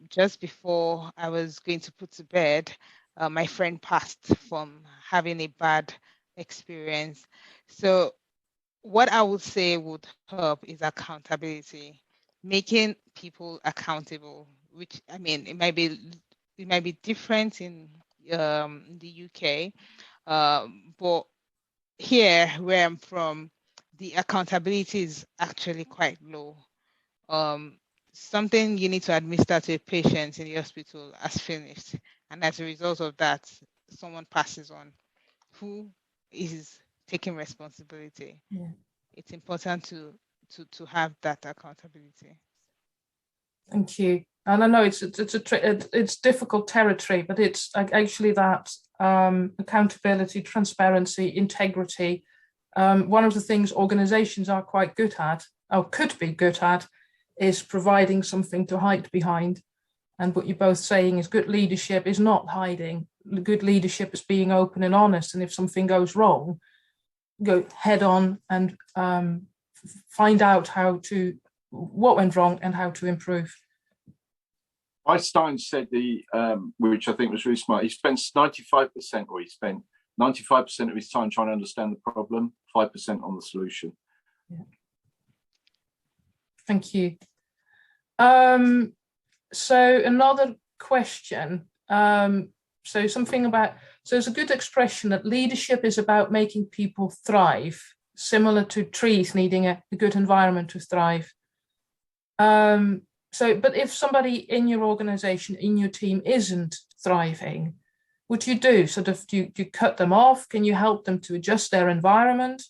just before I was going to put to bed, my friend passed from having a bad experience. So what I would say would help is accountability, making people accountable. which I mean, it might be different in the UK, but here where I'm from, the accountability is actually quite low. Something you need to administer to a patient in the hospital has finished, and as a result of that, someone passes on. Who is taking responsibility? Yeah. It's important to have that accountability. Thank you. And I know it's difficult territory, but it's actually that accountability, transparency, integrity. One of the things organizations are quite good at, or could be good at, is providing something to hide behind. And what you're both saying is good leadership is not hiding. Good leadership is being open and honest. And if something goes wrong, go head on and find out what went wrong and how to improve. Einstein said which I think was really smart. He spent 95% of his time trying to understand the problem, 5% on the solution. Yeah. Thank you. So another question. So it's a good expression that leadership is about making people thrive, similar to trees needing a good environment to thrive. But if somebody in your organization, in your team isn't thriving, what do you do? Sort of, do you cut them off? Can you help them to adjust their environment?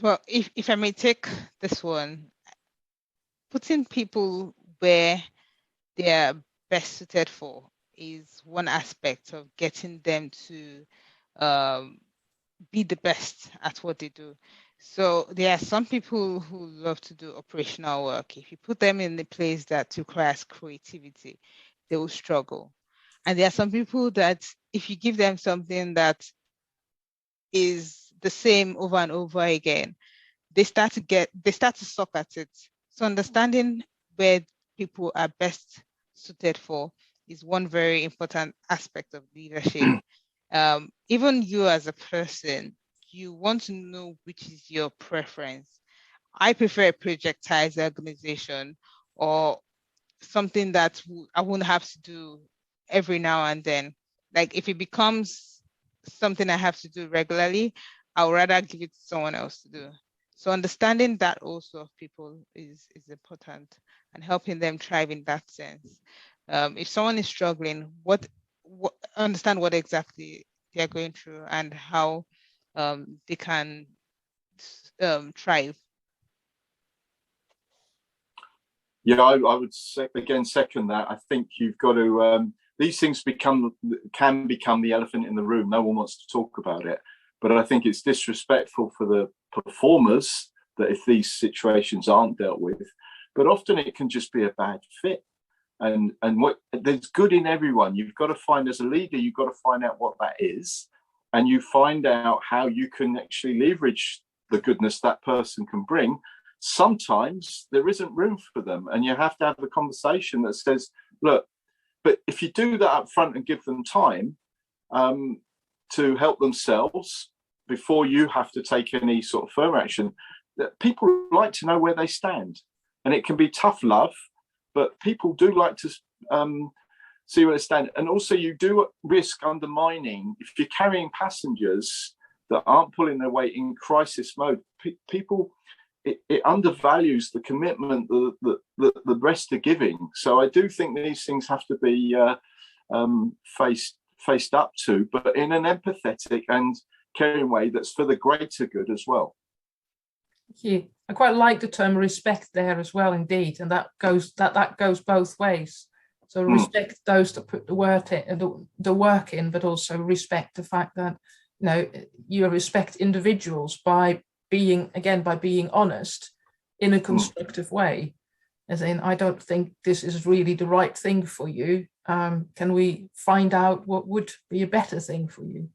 Well, if I may take this one, putting people where they are best suited for is one aspect of getting them to be the best at what they do. So there are some people who love to do operational work. If you put them in a place that requires creativity, they will struggle. And there are some people that if you give them something that is the same over and over again, they start to suck at it. So understanding where people are best suited for is one very important aspect of leadership. Even you as a person, you want to know which is your preference. I prefer a projectized organization or something that I wouldn't have to do every now and then. Like if it becomes something I have to do regularly, I would rather give it to someone else to do. So understanding that also of people is important and helping them thrive in that sense. If someone is struggling, understand what exactly they're going through and how they can thrive. Yeah, I would again second that. I think you've got to. These things can become the elephant in the room. No one wants to talk about it, but I think it's disrespectful for the performers that if these situations aren't dealt with. But often it can just be a bad fit, and there's good in everyone. You've got to find, as a leader, you've got to find out what that is, and you find out how you can actually leverage the goodness that person can bring. Sometimes there isn't room for them, and you have to have a conversation that says, look, but if you do that up front and give them time to help themselves before you have to take any sort of firm action, that people like to know where they stand. And it can be tough love, but people do like to see where they stand. And also you do risk undermining, if you're carrying passengers that aren't pulling their weight in crisis mode, people, it undervalues the commitment that the rest are giving. So I do think these things have to be faced up to, but in an empathetic and caring way that's for the greater good as well. Thank you. I quite like the term respect there as well, indeed, and that goes both ways. So respect those that put the work in, but also respect the fact that you respect individuals by being honest in a constructive way. As in, I don't think this is really the right thing for you. Can we find out what would be a better thing for you?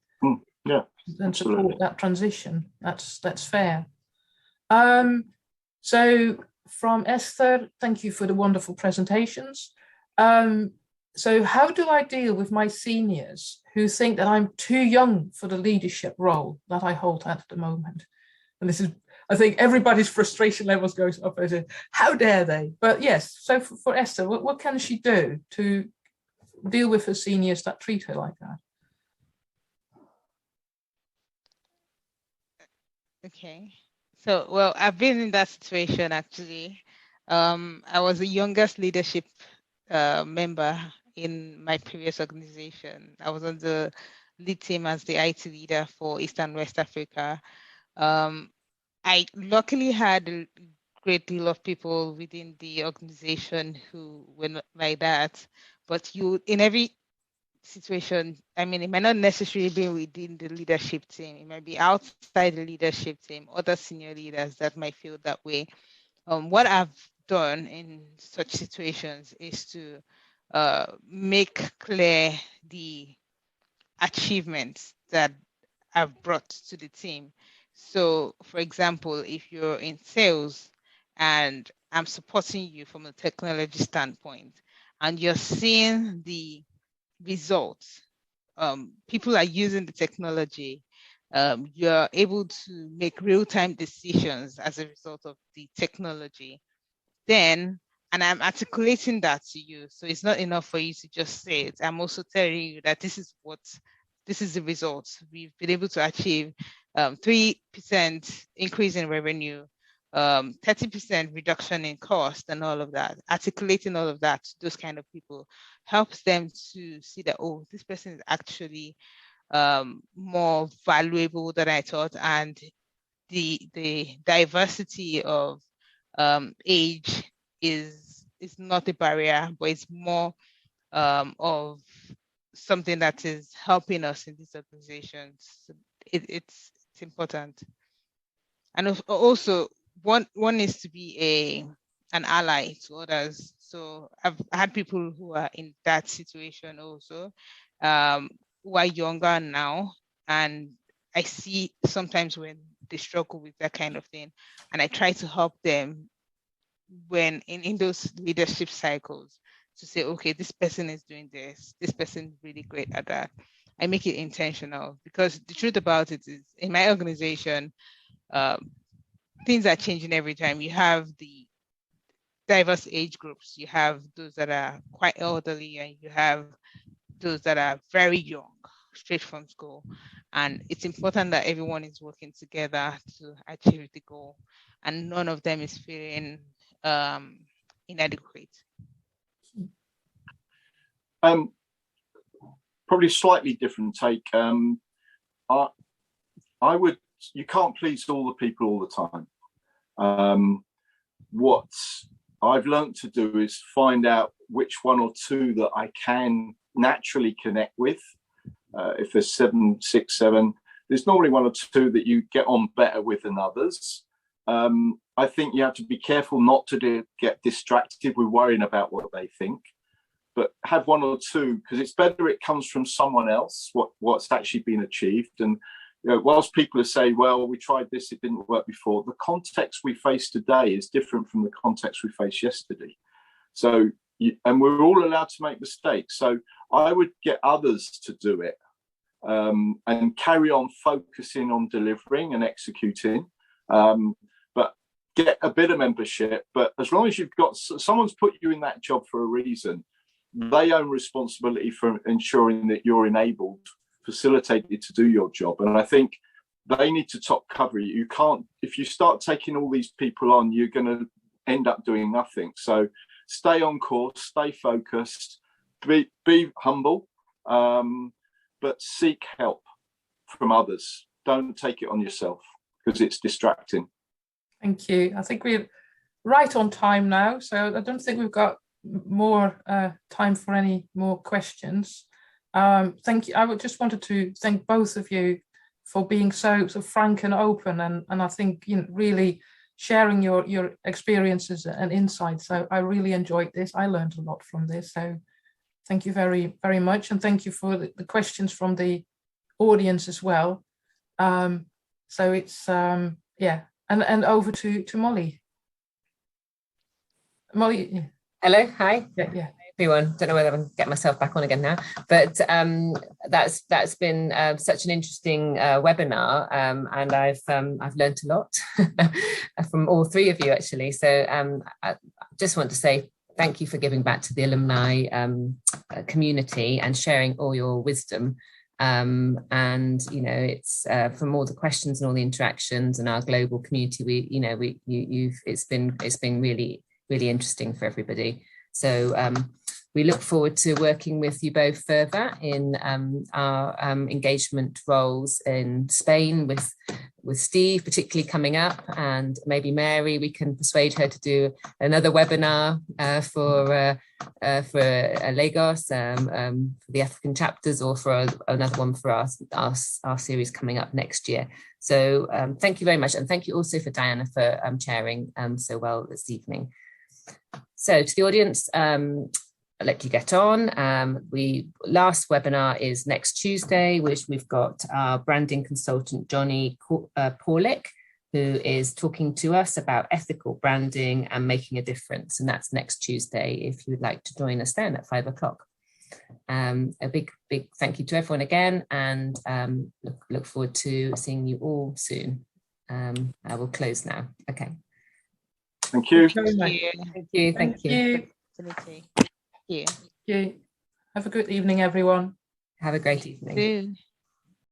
Yeah, and support absolutely. that transition. That's fair. So from Esther, thank you for the wonderful presentations. So how do I deal with my seniors who think that I'm too young for the leadership role that I hold at the moment? And I think everybody's frustration levels goes up. As how dare they? But yes, so for Esther, what can she do to deal with her seniors that treat her like that? Okay. So, well, I've been in that situation actually. I was the youngest leadership member in my previous organization. I was on the lead team as the IT leader for East and West Africa. I luckily had a great deal of people within the organization who were not like that. But in every situation, I mean, it might not necessarily be within the leadership team. It might be outside the leadership team, other senior leaders that might feel that way. What I've done in such situations is to make clear the achievements that I've brought to the team. So, for example, if you're in sales and I'm supporting you from a technology standpoint, and you're seeing the results, people are using the technology, you're able to make real-time decisions as a result of the technology, then, and I'm articulating that to you. So it's not enough for you to just say it. I'm also telling you that this is the results. We've been able to achieve 3% increase in revenue, 30% reduction in cost, and all of that. Articulating all of that to those kind of people helps them to see that, oh, this person is actually more valuable than I thought, and the diversity of age is not a barrier, but it's more of something that is helping us in these organizations. It's important. And also, one needs to be an ally to others. So I've had people who are in that situation also, who are younger now, and I see sometimes when they struggle with that kind of thing, and I try to help them when in those leadership cycles to say, okay, this person is doing this person is really great at that. I make it intentional, because the truth about it is, in my organization, things are changing every time. You have the diverse age groups, you have those that are quite elderly, and you have those that are very young, straight from school. And it's important that everyone is working together to achieve the goal, and none of them is feeling inadequate. Probably slightly different take. You can't please all the people all the time. What I've learned to do is find out which one or two that I can naturally connect with. If there's 7, 6, 7, there's normally one or two that you get on better with than others. I think you have to be careful not to get distracted with worrying about what they think, but have one or two, because it's better it comes from someone else, what's actually been achieved. And whilst people are saying, well, we tried this, it didn't work before, the context we face today is different from the context we faced yesterday. So, and we're all allowed to make mistakes. So I would get others to do it, and carry on focusing on delivering and executing, but get a bit of membership. But as long as you've got, someone's put you in that job for a reason, they own responsibility for ensuring that you're enabled, facilitated to do your job. And I think they need to top cover you. You can't, if you start taking all these people on, you're going to end up doing nothing. So stay on course, stay focused, be humble, but seek help from others. Don't take it on yourself, because it's distracting. Thank you. I think we're right on time now, so I don't think we've got more time for any more questions. Thank you. I just wanted to thank both of you for being so frank and open, and I think, really sharing your experiences and insights. So I really enjoyed this. I learned a lot from this. So thank you very, very much, and thank you for the questions from the audience as well. So it's yeah, and over to Molly. Molly. Hello, hi. Yeah. everyone. Don't know whether I can get myself back on again now, but that's been such an interesting webinar, and I've learned a lot from all three of you actually. So I just want to say thank you for giving back to the alumni community and sharing all your wisdom. And you know, it's from all the questions and all the interactions and our global community, it's been really interesting for everybody. So we look forward to working with you both further in our engagement roles in Spain with Steve, particularly coming up, and maybe Mary, we can persuade her to do another webinar for Lagos, for the African chapters, or for another one for our series coming up next year. So thank you very much, and thank you also for Diana for chairing so well this evening. So to the audience, I'll let you get on. Last webinar is next Tuesday, which we've got our branding consultant, Johnny Paulick, who is talking to us about ethical branding and making a difference. And that's next Tuesday, if you'd like to join us then at 5 o'clock. A big thank you to everyone again, and look forward to seeing you all soon. I will close now. Okay. Thank you. Thank you. Thank you. Yeah. Have a good evening, everyone. Have a great evening.